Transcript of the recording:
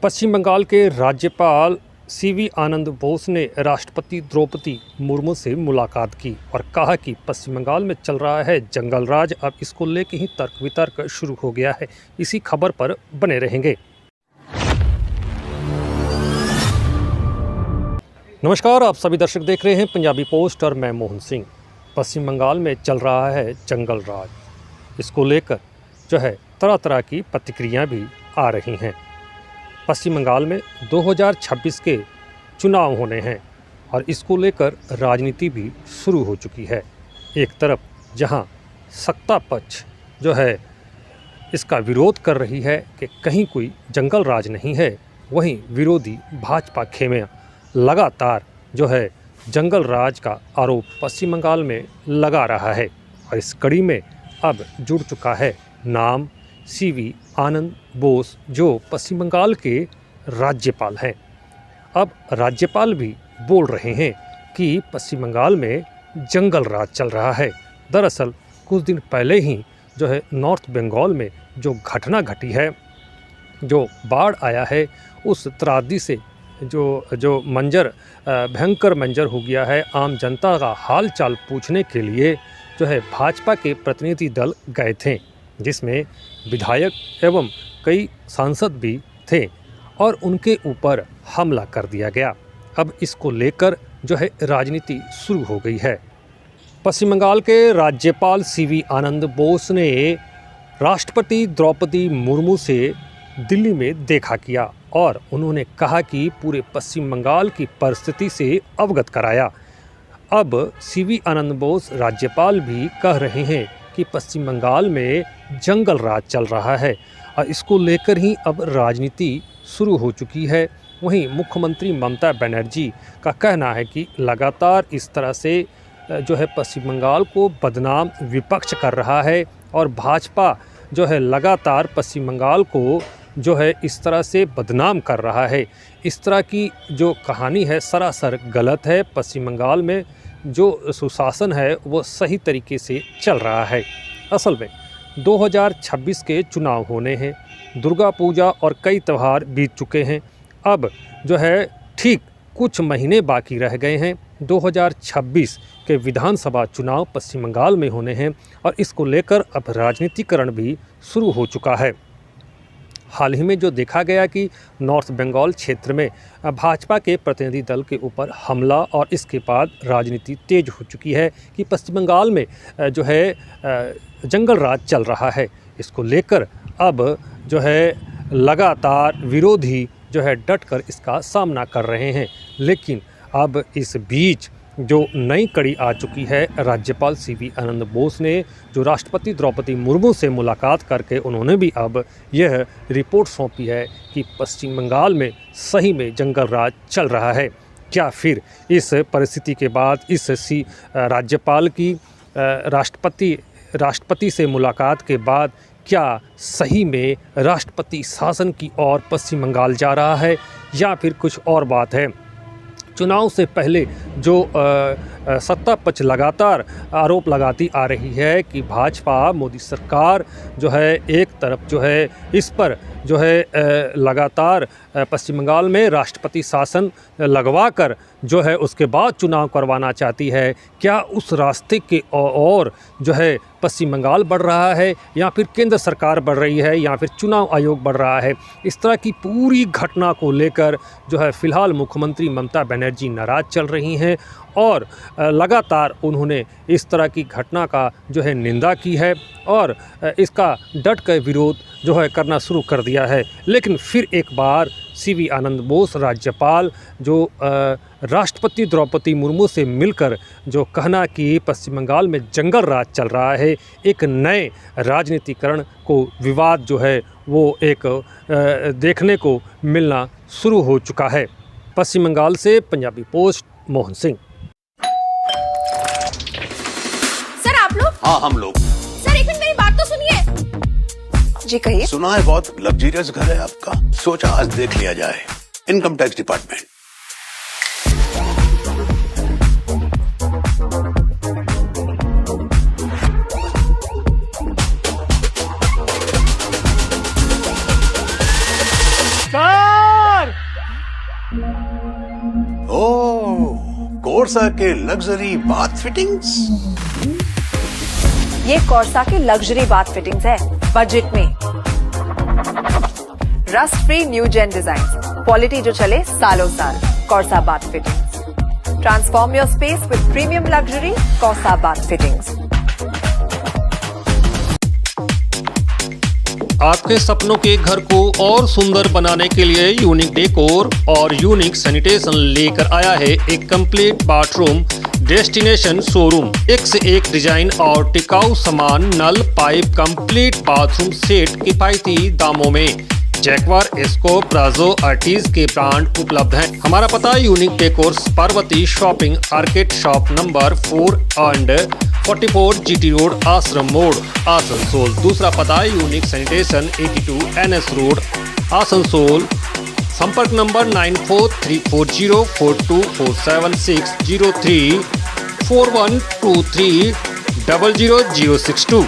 पश्चिम बंगाल के राज्यपाल सीवी आनंद बोस ने राष्ट्रपति द्रौपदी मुर्मू से मुलाकात की और कहा कि पश्चिम बंगाल में चल रहा है जंगल राज, अब इसको लेकर ही तर्क वितर्क शुरू हो गया है। इसी खबर पर बने रहेंगे। नमस्कार, आप सभी दर्शक देख रहे हैं पंजाबी पोस्ट और मैं मोहन सिंह। पश्चिम बंगाल में चल रहा है जंगल राज, इसको लेकर जो है तरह तरह की प्रतिक्रियाएं भी आ रही हैं। पश्चिम बंगाल में 2026 के चुनाव होने हैं और इसको लेकर राजनीति भी शुरू हो चुकी है। एक तरफ जहां सत्ता पक्ष जो है इसका विरोध कर रही है कि कहीं कोई जंगल राज नहीं है, वहीं विरोधी भाजपा खेमे लगातार जो है जंगल राज का आरोप पश्चिम बंगाल में लगा रहा है। और इस कड़ी में अब जुड़ चुका है नाम सीवी आनंद बोस, जो पश्चिम बंगाल के राज्यपाल हैं। अब राज्यपाल भी बोल रहे हैं कि पश्चिम बंगाल में जंगल राज चल रहा है। दरअसल कुछ दिन पहले ही जो है नॉर्थ बंगाल में जो घटना घटी है, जो बाढ़ आया है, उस त्रासदी से जो मंजर भयंकर मंजर हो गया है। आम जनता का हाल चाल पूछने के लिए जो है भाजपा के प्रतिनिधि दल गए थे, जिसमें विधायक एवं कई सांसद भी थे और उनके ऊपर हमला कर दिया गया। अब इसको लेकर जो है राजनीति शुरू हो गई है। पश्चिम बंगाल के राज्यपाल सीवी आनंद बोस ने राष्ट्रपति द्रौपदी मुर्मू से दिल्ली में देखा किया और उन्होंने कहा कि पूरे पश्चिम बंगाल की परिस्थिति से अवगत कराया। अब सीवी आनंद बोस राज्यपाल भी कह रहे हैं कि पश्चिम बंगाल में जंगल राज चल रहा है और इसको लेकर ही अब राजनीति शुरू हो चुकी है। वहीं मुख्यमंत्री ममता बनर्जी का कहना है कि लगातार इस तरह से जो है पश्चिम बंगाल को बदनाम विपक्ष कर रहा है और भाजपा जो है लगातार पश्चिम बंगाल को जो है इस तरह से बदनाम कर रहा है। इस तरह की जो कहानी है सरासर गलत है। पश्चिम बंगाल में जो सुशासन है वो सही तरीके से चल रहा है। असल में 2026 के चुनाव होने हैं, दुर्गा पूजा और कई त्यौहार बीत चुके हैं। अब जो है ठीक कुछ महीने बाकी रह गए हैं। 2026 के विधानसभा चुनाव पश्चिम बंगाल में होने हैं और इसको लेकर अब राजनीतिकरण भी शुरू हो चुका है। हाल ही में जो देखा गया कि नॉर्थ बंगाल क्षेत्र में भाजपा के प्रतिनिधि दल के ऊपर हमला और इसके बाद राजनीति तेज हो चुकी है कि पश्चिम बंगाल में जो है जंगल राज चल रहा है। इसको लेकर अब जो है लगातार विरोधी जो है डटकर इसका सामना कर रहे हैं। लेकिन अब इस बीच जो नई कड़ी आ चुकी है, राज्यपाल सीवी आनंद बोस ने जो राष्ट्रपति द्रौपदी मुर्मू से मुलाकात करके उन्होंने भी अब यह रिपोर्ट सौंपी है कि पश्चिम बंगाल में सही में जंगल राज चल रहा है। क्या फिर इस परिस्थिति के बाद इस राज्यपाल की राष्ट्रपति से मुलाकात के बाद क्या सही में राष्ट्रपति शासन की ओर पश्चिम बंगाल जा रहा है या फिर कुछ और बात है? चुनाव से पहले जो सत्ता पक्ष लगातार आरोप लगाती आ रही है कि भाजपा मोदी सरकार जो है एक तरफ जो है इस पर जो है लगातार पश्चिम बंगाल में राष्ट्रपति शासन लगवा कर जो है उसके बाद चुनाव करवाना चाहती है। क्या उस रास्ते के और जो है पश्चिम बंगाल बढ़ रहा है या फिर केंद्र सरकार बढ़ रही है या फिर चुनाव आयोग बढ़ रहा है? इस तरह की पूरी घटना को लेकर जो है फिलहाल मुख्यमंत्री ममता बनर्जी नाराज़ चल रही हैं और लगातार उन्होंने इस तरह की घटना का जो है निंदा की है और इसका डट कर विरोध जो है करना शुरू कर दिया है। लेकिन फिर एक बार सीवी आनंद बोस राज्यपाल जो राष्ट्रपति द्रौपदी मुर्मू से मिलकर जो कहना कि पश्चिम बंगाल में जंगल राज चल रहा है, एक नए राजनीतिकरण को विवाद जो है वो एक देखने को मिलना शुरू हो चुका है। पश्चिम बंगाल से पंजाबी पोस्ट मोहन सिंह। सर आप लोग? हाँ हम लोग। सर एक मिनट मेरी बात तो सुनिए। जी कहिए। सुना है बहुत लग्जरियस घर है आपका, सोचा आज देख लिया जाए। Income tax department. Sir Corsa के लग्जरी बाथ फिटिंग्स। ये कॉर्सा की लग्जरी बाथ फिटिंग्स है, बजट में। Rust free new gen design, quality जो चले सालों साल। Corsa bath fittings, transform your space with premium luxury. Corsa bath fittings. आपके सपनों के घर को और सुंदर बनाने के लिए यूनिक डेकोर और यूनिक सैनिटेशन लेकर आया है एक कंप्लीट बाथरूम डेस्टिनेशन शोरूम। एक से एक डिजाइन और टिकाऊ सामान, नल, पाइप, कंप्लीट बाथरूम सेट किफायती दामों में। जैक्वार, एस्को, प्राजो, आर्टिज के ब्रांड उपलब्ध हैं। हमारा पता unique decors, Parvati shopping arcade, shop number 4 and 44 GT road, आश्रम मोड़, आसनसोल। दूसरा पता unique sanitation 82 NS road, Asansol. संपर्क नंबर 9434042476 03 4123 00062।